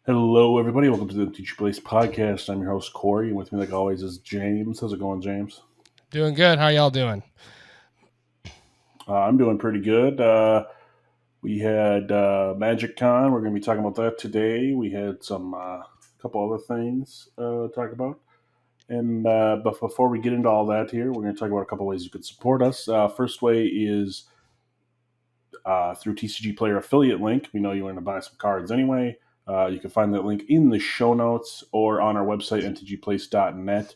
Hello, everybody. Welcome to the MTG Place podcast. I'm your host, Corey, and with me, like always, is James. How's it going, James? Doing good. How y'all doing? I'm doing pretty good. We had Magiccon. We're going to be talking about that today. We had some couple other things to talk about. And but before we get into all that here, we're going to talk about a couple ways you could support us. First way is through TCG Player affiliate link. We know you want to buy some cards anyway. You can find that link in the show notes or on our website, mtgplace.net.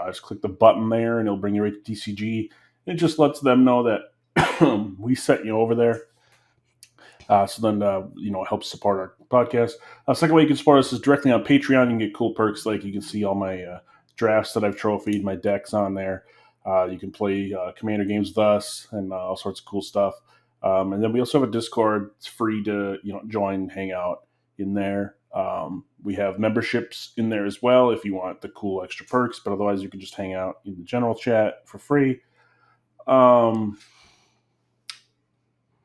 Just click the button there, and it'll bring you right to TCG. It just lets them know that we sent you over there. So then, it helps support our podcast. Second way you can support us is directly on Patreon. You can get cool perks, like you can see all my drafts that I've trophied, my decks on there. You can play Commander games with us and all sorts of cool stuff. And then we also have a Discord. It's free to join, hang out in there. We have memberships in there as well if you want the cool extra perks, but otherwise you can just hang out in the general chat for free. And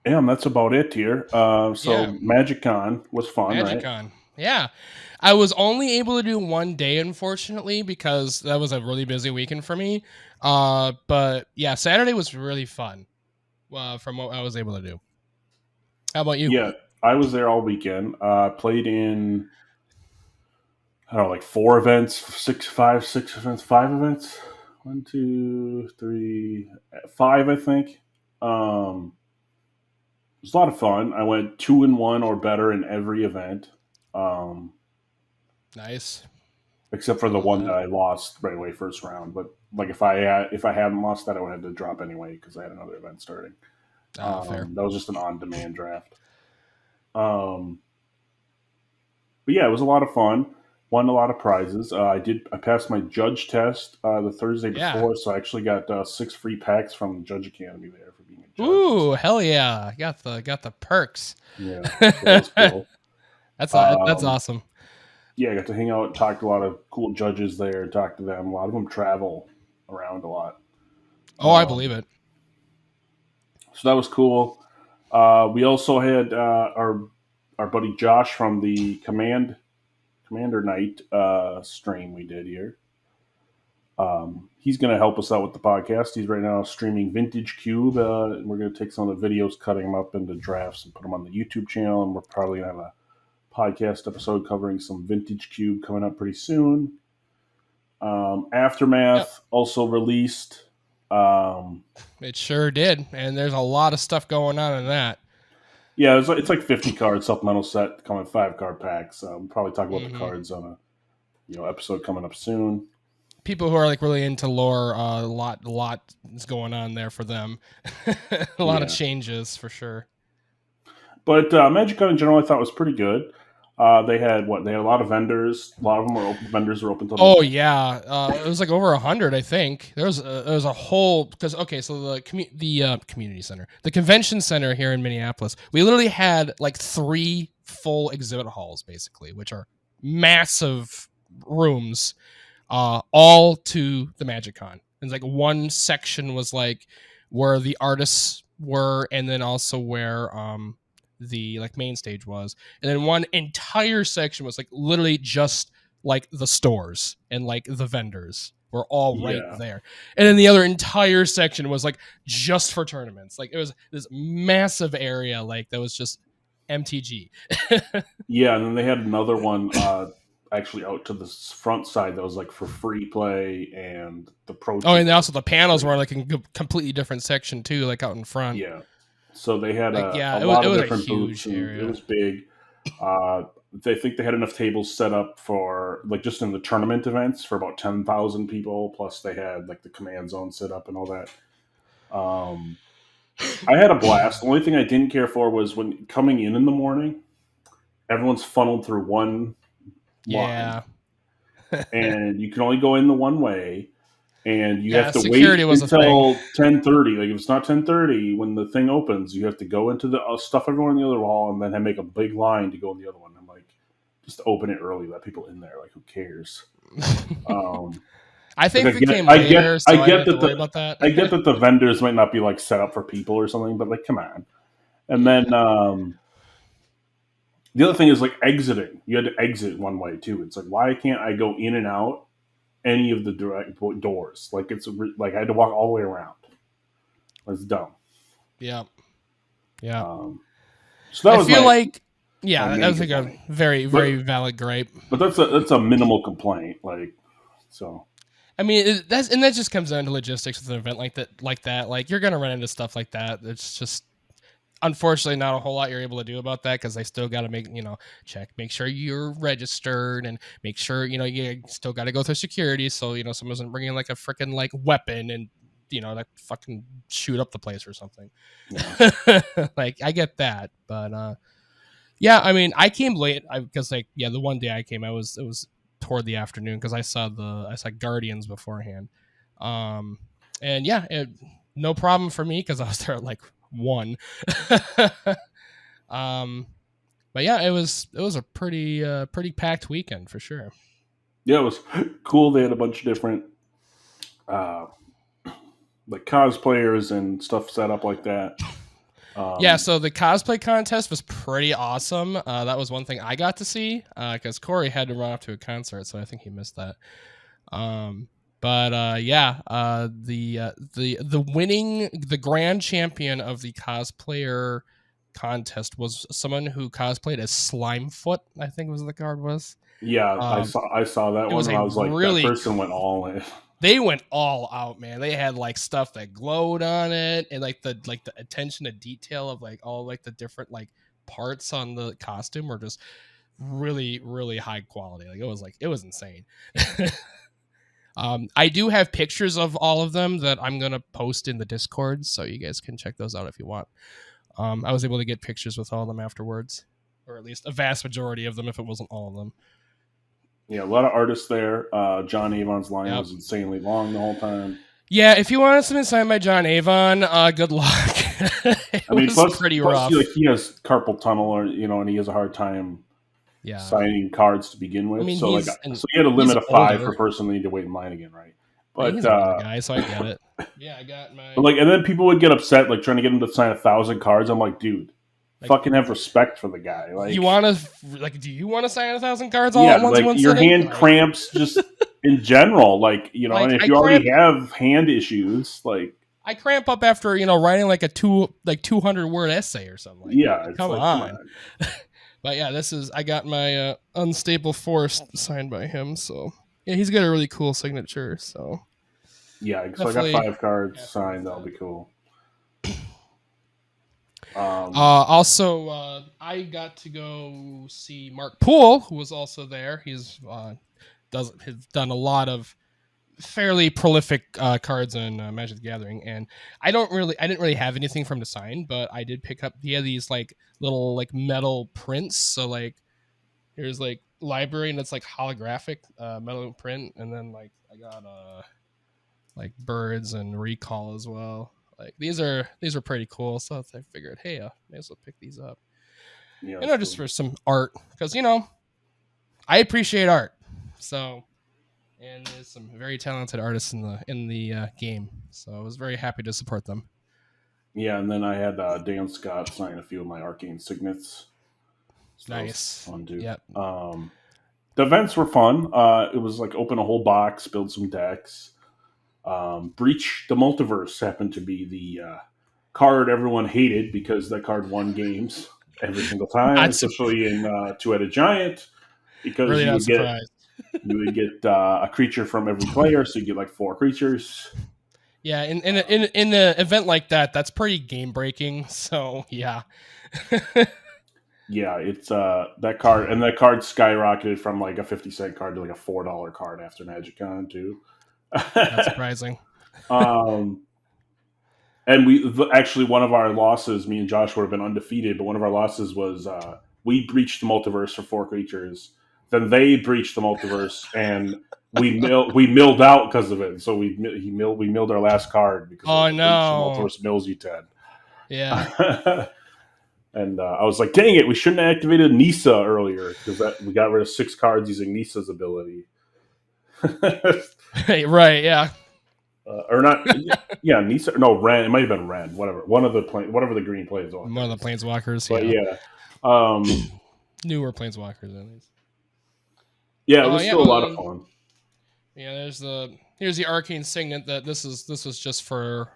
that's about it here. Magiccon was fun, Magiccon. right? Yeah. I was only able to do one day, unfortunately, because that was a really busy weekend for me. But yeah, Saturday was really fun from what I was able to do. How about you? Yeah, I was there all weekend. Played in, I don't know, like 4 events, 5 events, 5 events. 1, 2, 3, 5, I think. It was a lot of fun. I went 2-1 or better in every event. Nice. Except for the one that I lost right away first round. But like if I hadn't lost that, I would have had to drop anyway because I had another event starting. Fair. That was just an on-demand draft. But yeah, it was a lot of fun. Won a lot of prizes. I passed my judge test the Thursday before, so I actually got 6 free packs from the Judge Academy there for being a judge. Ooh, hell yeah! Got the perks. Yeah, that was cool. That's awesome. Yeah, I got to hang out and talk to a lot of cool judges there. Talk to them. A lot of them travel around a lot. Oh, I believe it. So that was cool. We also had our buddy Josh from the Commander Night stream we did here. He's going to help us out with the podcast. He's right now streaming Vintage Cube. And we're going to take some of the videos, cutting them up into drafts, and put them on the YouTube channel. And we're probably going to have a podcast episode covering some Vintage Cube coming up pretty soon. Aftermath also released. It sure did, and there's a lot of stuff going on in that. Yeah, it's like 50 card supplemental set coming 5 card packs. We'll probably talk about the cards on a episode coming up soon. People who are like really into lore, a lot is going on there for them. A lot of changes for sure. But Magiccon in general, I thought was pretty good. They had a lot of vendors. A lot of them were open. Vendors were open to. Oh yeah, it was like over 100, I think. There was a whole because so the community center, the convention center here in Minneapolis, we literally had like 3 full exhibit halls basically, which are massive rooms, all to the Magiccon. And like one section was like where the artists were, and then also where the like main stage was, and then one entire section was like literally just like the stores and like the vendors were all right there, and then the other entire section was like just for tournaments. Like it was this massive area like that was just MTG. Yeah, and then they had another one actually out to the front side that was like for free play and the pro. Oh, and also the panels were like in a completely different section too, like out in front. Yeah. So they had like, a lot of different booths. It was big. They think they had enough tables set up for like just in the tournament events for about 10,000 people. Plus they had like the command zone set up and all that. I had a blast. The only thing I didn't care for was when coming in the morning, everyone's funneled through one line. And you can only go in the one way. And you have to wait until 10:30. Like if it's not 10:30 when the thing opens, you have to go into the stuff everyone in the other hall and then make a big line to go in the other one. I'm like, just open it early, let people in there. Like who cares? I think Like if it came I get, later, so I didn't have to worry about I that. get that the vendors might not be like set up for people or something, but like, come on. And then Yeah. the other thing is like exiting. You had to exit one way too. It's like, why can't I go in and out any of the direct doors? Like like I had to walk all the way around. That's dumb. Yeah. Yeah. So that I was feel like, my yeah, that main was like a complaint. very, But very valid gripe. that's a minimal complaint. Like so. I mean, that just comes down to logistics with an event like that. Like you're gonna run into stuff like that. It's just unfortunately not a whole lot you're able to do about that because they still got to make sure you're registered and make sure you still got to go through security. So someone isn't bringing like a freaking like weapon and like fucking shoot up the place or something. Yeah. Like I get that, but yeah, I mean, I came late because the one day I came, it was toward the afternoon because I saw Guardians beforehand, and yeah, no problem for me because I was there at like 1. um, but yeah, it was a pretty packed weekend for sure. Yeah, it was cool. They had a bunch of different uh, like cosplayers and stuff set up like that. Yeah, so the cosplay contest was pretty awesome. That was one thing I got to see because Corey had to run off to a concert, so I think he missed that. But yeah, the grand champion of the cosplayer contest was someone who cosplayed as Slimefoot, I think was the card was. Yeah, I saw that one, and I was like, that person went all in. They went all out, man. They had like stuff that glowed on it, and like the attention to detail of like all like the different like parts on the costume were just really, really high quality. Like it was insane. I do have pictures of all of them that I'm gonna post in the Discord, so you guys can check those out if you want. I was able to get pictures with all of them afterwards, or at least a vast majority of them, if it wasn't all of them. Yeah, a lot of artists there. John Avon's line was insanely long the whole time. Yeah, if you wanted something signed by John Avon, good luck. I mean, plus, pretty rough. He has carpal tunnel, and he has a hard time signing cards to begin with. I mean, so he had a limit of 5 per person. They need to wait in line again, right? But he's an older guy, so I get it. Yeah, I got my. But and then people would get upset, like trying to get him to sign 1,000 cards. I'm like, dude. Fucking have respect for the guy. Like, you want to do you want to sign 1,000 cards all at once? Like your hand cramps just in general. Like and if you already have hand issues, like I cramp up after writing like a 200 word essay or something. Come on. But yeah, I got my Unstable Forest signed by him. So yeah, he's got a really cool signature. So yeah, so I got 5 cards signed. That'll be cool. Also, I got to go see Mark Poole, who was also there. He's has done a lot of fairly prolific cards in Magic the Gathering, and I didn't really have anything from him to sign, but I did pick up. He had these like little like metal prints. So like here's like library, and it's like holographic metal print, and then like I got like birds and recall as well. Like these are pretty cool, so I figured, hey, may as well pick these up. Yeah, just for some art, because I appreciate art. So, and there's some very talented artists in the game, so I was very happy to support them. Yeah, and then I had Dan Scott sign a few of my Arcane Signets. So nice, fun too. Yep. The events were fun. It was like open a whole box, build some decks. Breach the Multiverse happened to be the card everyone hated because that card won games every single time, especially in Two-Headed Giant, because really you would get a creature from every player, so you get like 4 creatures. Yeah, in an event like that, that's pretty game breaking. So yeah. Yeah, it's that card skyrocketed from like a 50-cent card to like a $4 card after Magiccon too. That's surprising. And we actually, one of our losses, me and Josh would have been undefeated, but one of our losses was we breached the multiverse for 4 creatures. Then they breached the multiverse, and we milled out because of it. So we milled our last card because the multiverse mills you 10. Yeah. And I was like, dang it, we shouldn't have activated Nisa earlier because we got rid of 6 cards using Nisa's ability. Right, yeah. Or not? Yeah, Nisa. No, Ren. It might have been Ren. Whatever. Whatever the green One of planeswalker the is. planeswalkers, But yeah. yeah, um, Newer planeswalkers at least. yeah, it was Yeah, still a lot of fun. yeah, here's the arcane signet that this was just for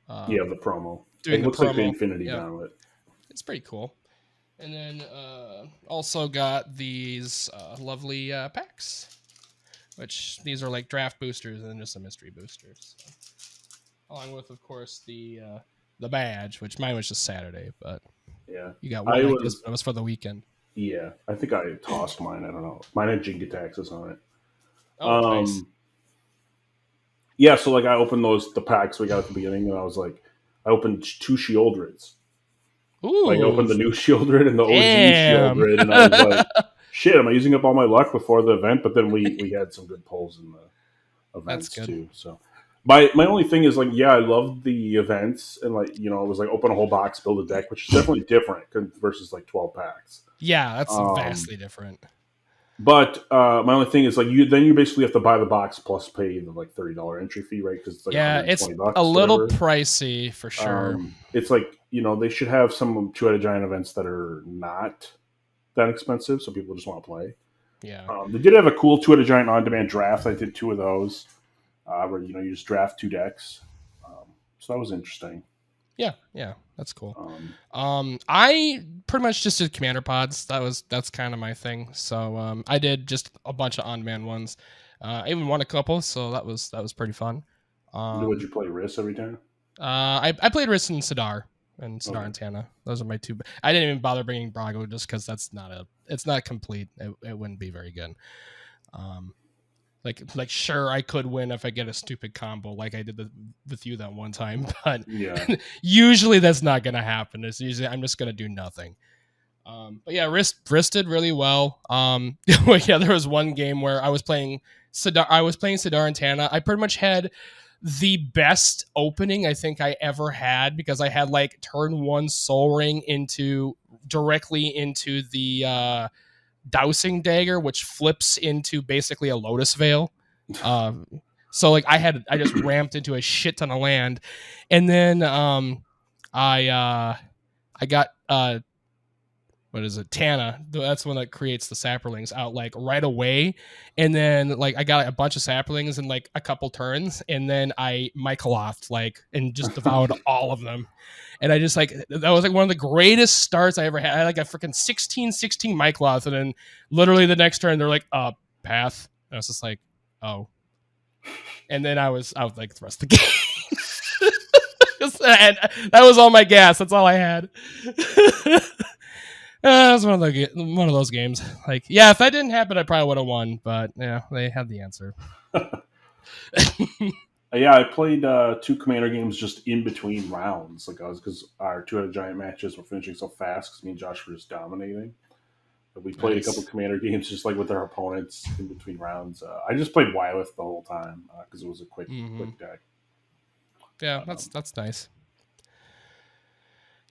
Yeah, the promo. doing It the looks like the promo. Infinity Yeah. Gauntlet. It's pretty cool. And then also got these lovely packs, which these are like draft boosters and then just a mystery boosters. So. Along with, of course, the badge, which mine was just Saturday, but Yeah, you got one like this, but it was for the weekend. Yeah, I think I tossed mine. I don't know. Mine had Jinka taxes on it. Oh, nice. Yeah, so like I opened the packs we got at the beginning, and I opened 2 Shieldreds. Ooh. Like I opened the new Shieldred and the OG Damn. Shieldred, and I was like, "Shit, am I using up all my luck before the event?" But then we had some good pulls in the events too. So my only thing is like, yeah, I love the events, and like it was like open a whole box, build a deck, which is definitely different versus like 12 packs. Yeah, that's vastly different. But my only thing is like you basically have to buy the box plus pay the like $30 entry fee, right? Because it's like it's $120, a little pricey for sure. It's like they should have some two-headed giant events that are not that expensive, so people just want to play. Yeah, they did have a cool two-headed giant on-demand draft. I did 2 of those, where you just draft 2 decks. So that was interesting. Yeah, that's cool. I pretty much just did commander pods. That's kind of my thing. So I did just a bunch of on-demand ones. I even won a couple, so that was pretty fun. Would you play Riss every time? I played Riss and Sidar and Tana. Those are my 2. I didn't even bother bringing Brago just because it's not complete. It wouldn't be very good. Like sure I could win if I get a stupid combo like I did with you that one time, but yeah, usually that's not gonna happen. It's usually I'm just gonna do nothing. But yeah, Riss did really well. Yeah, there was one game where I was playing Sidar and Tana. I pretty much had the best opening I think I ever had because I had like turn 1 Soul Ring directly into the Dowsing Dagger, which flips into basically a Lotus Veil. So like I just ramped into a shit ton of land, and then I got what is it, Tana? That's the one that creates the Saprolings out like right away, and then like I got a bunch of Saprolings in like a couple turns, and then I Michaelothed like and just devoured all of them. And I just like that was like one of the greatest starts I ever had. I had like a freaking 16/16 Michaeloth, and then literally the next turn they're like, path. And I was just like, oh. And then I was out like the rest of the game. And that was all my gas. That's all I had. It was one of those games. Like, yeah, if that didn't happen, I probably would have won. But yeah, they had the answer. Yeah, I played 2 commander games just in between rounds, because our two-headed giant matches were finishing so fast because me and Josh were just dominating. But we played a couple commander games just like with our opponents in between rounds. I just played Wylith the whole time because it was a quick deck. Yeah, that's nice.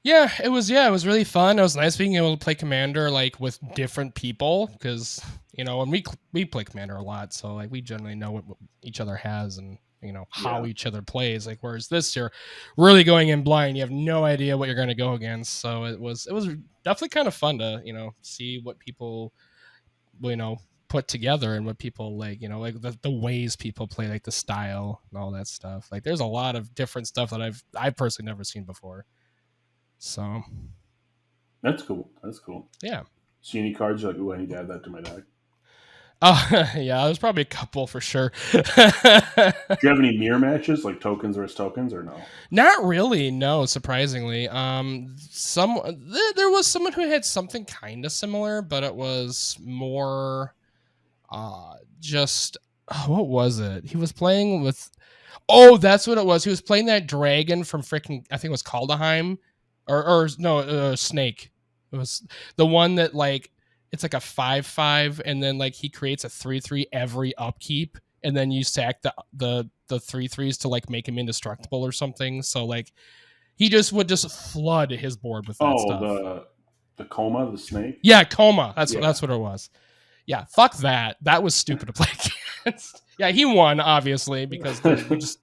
Yeah, it was really fun. It was nice being able to play Commander like with different people because when we play Commander a lot, so like we generally know what each other has and how each other plays. Like whereas this you're really going in blind. You have no idea what you're going to go against. So it was definitely kind of fun to see what people put together and what people like the ways people play, like the style and all that stuff. Like there's a lot of different stuff that I've personally never seen before. So that's cool. Yeah. See any cards you're like, ooh, I need to add that to my deck? Yeah, there's probably a couple for sure. Do you have any mirror matches, like tokens versus tokens, or no? Not really, no, surprisingly. There was someone who had something kind of similar, but it was more just what was it? He was playing with that's what it was. He was playing that dragon from freaking I think it was Kaldheim or no, Snake. It was the one that like it's like a 5/5, and then like he creates a 3/3 every upkeep, and then you sack the 3/3s to like make him indestructible or something. So like he would flood his board with that stuff. The Coma, the snake. Yeah, Coma. That's what it was. Yeah, fuck that. That was stupid to play against. Yeah, he won obviously because we just.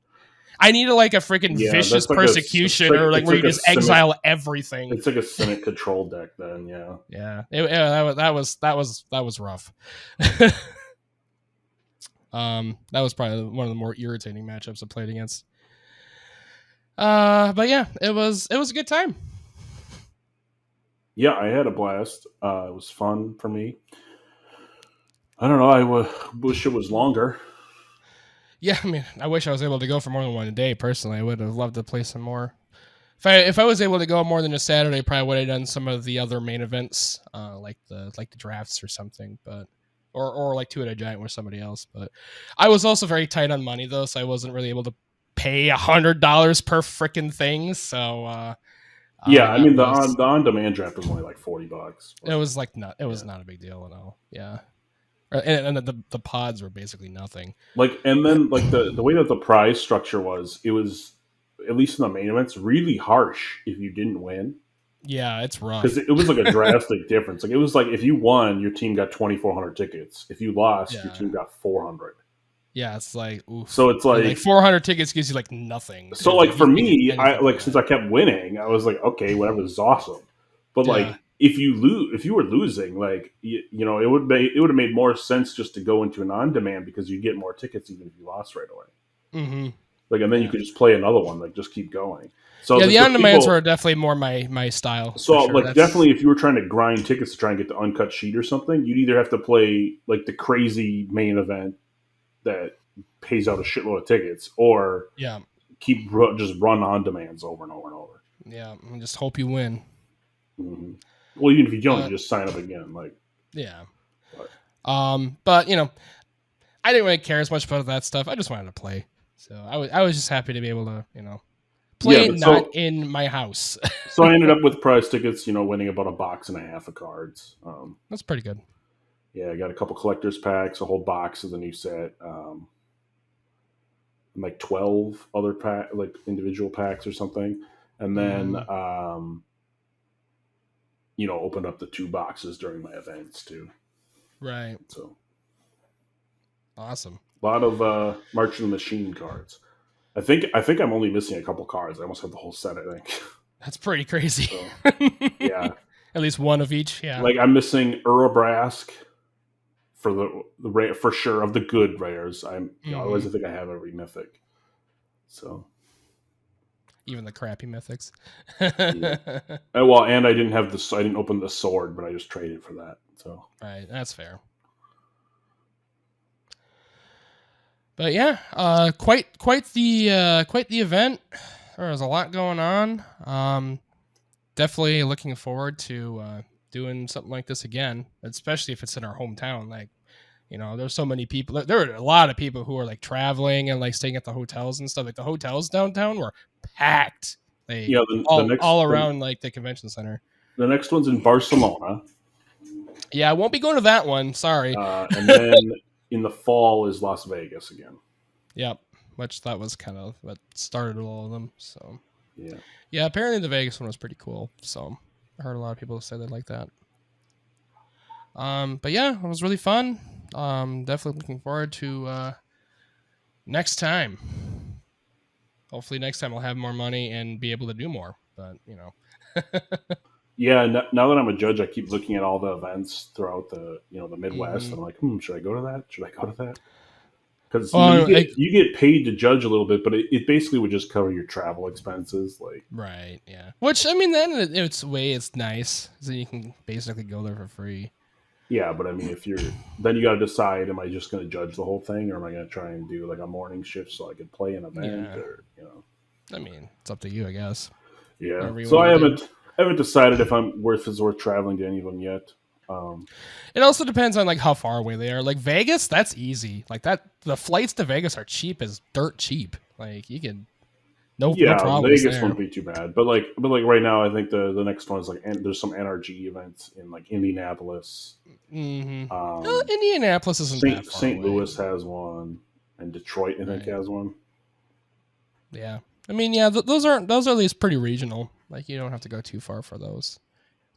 I needed like a freaking Yeah, vicious that's like persecution, or like it's where you like a just cynic. exile everything. It's like a cynic control deck. Then, yeah. Yeah, that was rough. That was probably one of the more irritating matchups I played against. But yeah, it was a good time. Yeah, I had a blast. It was fun for me. I don't know. Wish it was longer. Yeah, I mean, I wish I was able to go for more than one day. Personally, I would have loved to play some more. If I was able to go more than just Saturday, probably would have done some of the other main events, like the drafts or something, but or like two at a giant with somebody else. But I was also very tight on money though, so I wasn't really able to pay $100 per freaking thing. So Yeah, I mean the was on demand draft was only like $40. it was like not it was not a big deal at all. Yeah, and the pods were basically nothing. Like, and then like the way that the prize structure was, it was, at least in the main events, really harsh if you didn't win. Yeah, it's Because rough. it was like a drastic difference. Like, it was like if you won, your team got 2,400 tickets. If you lost, your Yeah. team got 400. Yeah, it's like oof. So it's And like 400 tickets gives you like nothing. so Like like you for can't get me, I anything like from since that. I kept winning, I was like, okay, whatever, this is awesome. But Yeah. like if you were losing, like you know, it would have made more sense just to go into an on demand because you get more tickets even if you lost right away. Mm-hmm. Like, and then you Yeah. could just play another one, like just keep going. So Yeah, the the on demands people, were definitely more my style for so sure. like That's definitely if you were trying to grind tickets to try and get the uncut sheet or something, you'd either have to play like the crazy main event that pays out a shitload of tickets, or yeah. just run on demands over and over and over. Yeah. I just hope you win. Mm-hmm. Well, even if you don't, But you just sign up again. Like, yeah. but, But you know, I didn't really care as much about that stuff. I just wanted to play. So I was just happy to be able to, yeah, play but not in my house. so I ended up with prize tickets, winning about a box and a half of cards. That's pretty good. Yeah, I got a couple collector's packs, a whole box of the new set, and like 12 other like individual packs or something, and then Mm, opened up the two boxes during my events too. right. So Awesome. a lot of March of the Machine cards. I think I'm only missing a couple cards. I almost have the whole set, I think. That's pretty crazy. So yeah, At least one of each. Yeah. like I'm missing Urabrask for the rare, for sure, of the good rares. Otherwise I think I have every mythic. So Even the crappy mythics. yeah. Well, and I didn't open the sword, but I just traded for that. So Right, that's fair. But yeah, quite the event. There was a lot going on. Definitely looking forward to doing something like this again, especially if it's in our hometown. Like, there's so many people. There were a lot of people who were like traveling and like staying at the hotels and stuff. Like the hotels downtown were packed. Like yeah, all around like the convention center. the next one's in Barcelona, Yeah, I won't be going to that one. Sorry. and then in the fall is Las Vegas again. Yep. Which that was kind of what started all of them. So Yeah. yeah, apparently the Vegas one was pretty cool. So I heard a lot of people say they like that. But yeah, it was really fun. Definitely looking forward to next time. Hopefully next time I'll have more money and be able to do more. But Yeah, now that I'm a judge, I keep looking at all the events throughout the Midwest, mm-hmm. and I'm like, should I go to that? Should I go to that? Because you get paid to judge a little bit, but it basically would just cover your travel expenses. Like, right, yeah. Which I mean, then it's nice, so you can basically go there for free. yeah, but I mean, then you got to decide: am I just going to judge the whole thing, or am I going to try and do like a morning shift so I could play an event, Yeah. or I mean, it's up to you, I guess. Yeah. So I haven't decided if it's worth traveling to any of them yet. It also depends on like how far away they are. Like Vegas, that's easy. Like that, the flights to Vegas are cheap as dirt cheap. Like you can no problems Vegas there. wouldn't be too bad, but right now I think the next one is like, and there's some NRG events in like Indianapolis. Mm-hmm. Indianapolis isn't that far St. away. Louis has one, and Detroit I think has one. Yeah, I mean, yeah, those are at least pretty regional. Like you don't have to go too far for those.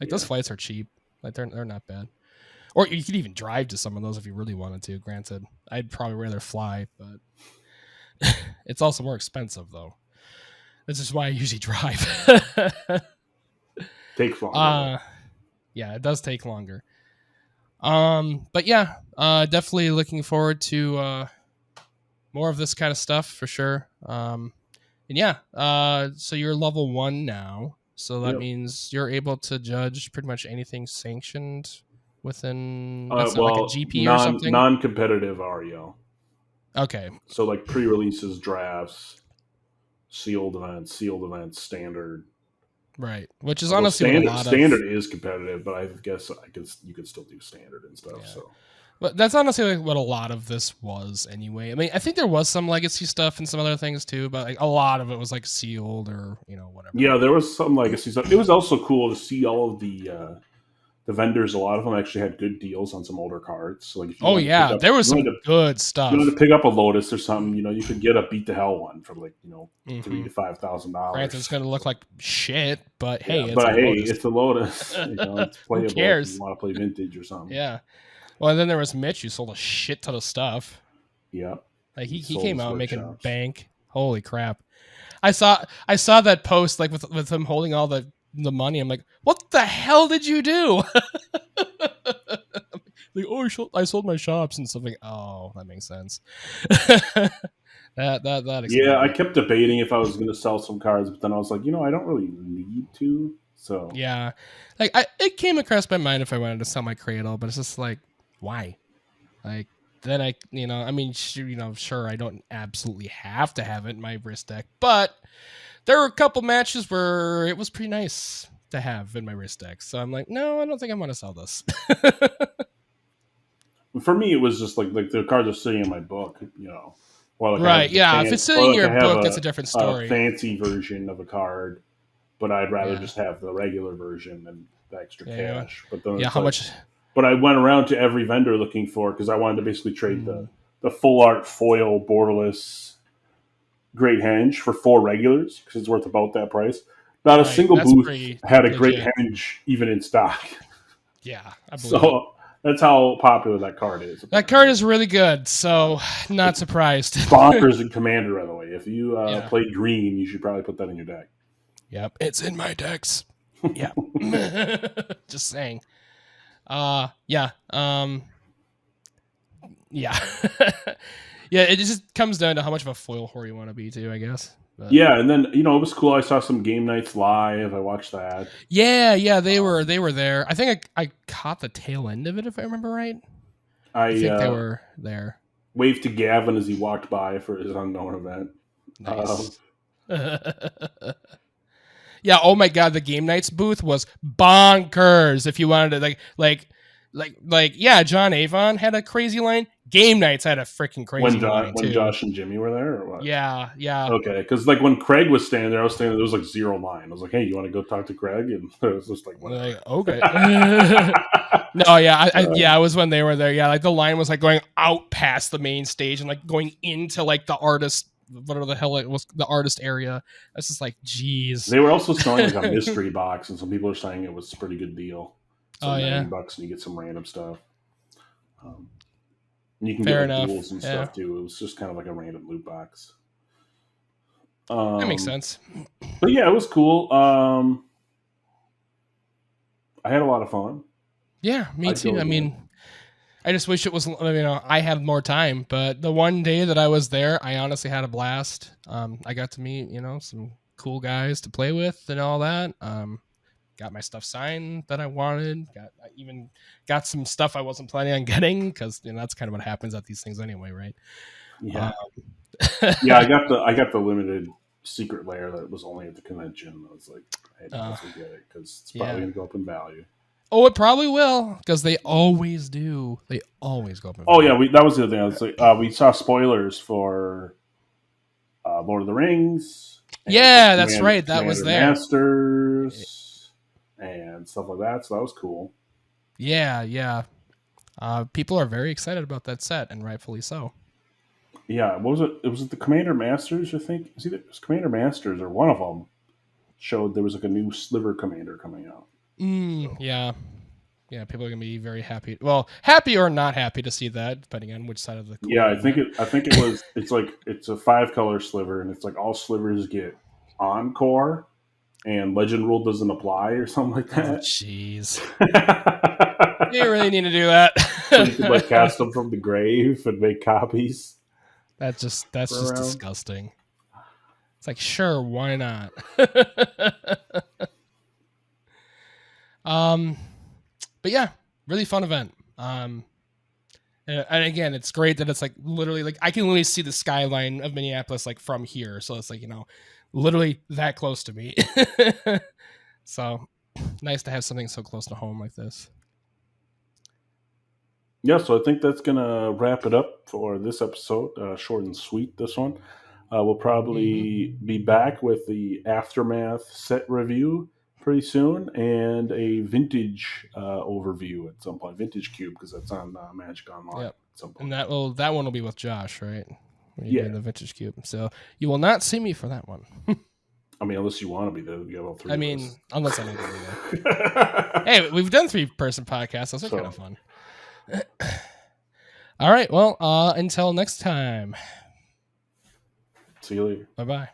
Like those flights are cheap. Like they're not bad. Or you could even drive to some of those if you really wanted to. Granted, I'd probably rather fly, but it's also more expensive though. This is why I usually drive. Takes longer. Yeah, it does take longer. But yeah, definitely looking forward to more of this kind of stuff for sure. And yeah, so you're level 1 now, so that means you're able to judge pretty much anything sanctioned within, let's say, like a GP or something. Non-competitive REO. Okay. So like pre-releases, drafts, sealed events, standard. Right, which is honestly standard is competitive, but I guess you could still do standard and stuff. Yeah. So, but that's honestly like what a lot of this was anyway. I mean, I think there was some legacy stuff and some other things too, but like a lot of it was like sealed or whatever. Yeah, there was some legacy stuff. It was also cool to see all of the vendors. A lot of them actually had good deals on some older cards. So like, if you there was some good stuff. You wanted to pick up a Lotus or something, you could get a Beat the Hell one for like $3,000 to $5,000. Granted, it's going to look like shit, but hey, it's a Lotus. It's playable. Who cares? If you want to play vintage or something. Yeah. Well, and then there was Mitch, who sold a shit ton of stuff. Yeah. Like he came out making bank. Holy crap! I saw that post like with him holding all the money. I'm like, what the hell did you do? Like, oh, I sold my shops and something. Oh, that makes sense. that yeah, I kept debating if I was going to sell some cards, but then I was like, I don't really need to. So yeah, like it came across my mind if I wanted to sell my Cradle, but it's just like, why? Like then sure, I don't absolutely have to have it in my wrist deck, but there were a couple matches where it was pretty nice to have in my wrist deck. So I'm like, no, I don't think I'm going to sell this. For me, it was just like the cards are sitting in my book, Or right, yeah. If it's sitting in your book, that's a different story. A fancy version of a card, but I'd rather just have the regular version and the extra cash. But then how much? But I went around to every vendor looking for, because I wanted to basically trade the full art foil borderless Great Henge for 4 regulars, because it's worth about that price. Not a single booth had a Great Henge even in stock. Yeah, I believe so that's how popular that card is. That card is really good, so not surprised. Bonkers and Commander, by the way. If you play green, you should probably put that in your deck. Yep, it's in my decks. Yeah. Just saying. Yeah. Yeah. Yeah, it just comes down to how much of a foil whore you want to be too, I guess. But. Yeah, and then it was cool. I saw some game nights live. I watched that. Yeah, they were there. I think I caught the tail end of it, if I remember right. I think they were there. Waved to Gavin as he walked by for his unknown event. Nice. Yeah. Oh my God, the game nights booth was bonkers. If you wanted to like, yeah, John Avon had a crazy line. Game nights had a freaking crazy line too. When Josh and Jimmy were there, or what? Yeah. Okay, because like when Craig was standing there, I was standing there. There was like 0 line. I was like, "Hey, you want to go talk to Craig?" And it was just like, okay. No, yeah, I was when they were there. Yeah, like the line was like going out past the main stage and like going into like the artist, whatever the hell it was, the artist area. It's just like, geez. They were also selling like a mystery box, and some people are saying it was a pretty good deal. So $9 and you get some random stuff. And you can get like duels and stuff too. It was just kind of like a random loot box. That makes sense. But yeah, it was cool. I had a lot of fun. Yeah, me too. I mean, I just wish it was, I had more time, but the one day that I was there, I honestly had a blast. I got to meet, some cool guys to play with and all that. Got my stuff signed that I wanted. I even got some stuff I wasn't planning on getting, because that's kind of what happens at these things anyway, right? Yeah. Yeah, I got the limited secret layer that was only at the convention. I was like, I had to get it because it's probably going to go up in value. Oh, it probably will, because they always do. They always go up in value. Oh yeah, that was the other thing. I was like, we saw spoilers for Lord of the Rings. Yeah, that's right. That was there. Masters. And stuff like that, so that was cool. Yeah. People are very excited about that set, and rightfully so. Yeah, what was it? It was the Commander Masters, I think. It was Commander Masters, or one of them showed there was like a new Sliver Commander coming out. Yeah. Yeah, people are gonna be very happy. Well, happy or not happy to see that, depending on which side of the coin. Yeah, I think it was. It's like it's a 5-color sliver, and it's like all slivers get encore, and legend rule doesn't apply or something like Oh, that. jeez. You really need to do that. So you could like cast them from the grave and make copies. That's just disgusting. It's like, sure, why not? But yeah, really fun event. And again, it's great that it's like literally like I can literally see the skyline of Minneapolis like from here, so it's like, you know, literally that close to me. So nice to have something so close to home like this. Yeah, so I think that's gonna wrap it up for this episode. Short and sweet, this one. We'll probably be back with the Aftermath set review pretty soon and a vintage overview at some point. Vintage Cube, because that's on Magic Online at some point. And that one will be with Josh, right? Yeah, the vintage cube. So you will not see me for that one. I mean, unless you want to be there, you have all three. Unless I'm there. Hey, we've done 3-person podcasts. Those are kind of fun. All right. Well, until next time. See you later. Bye-bye.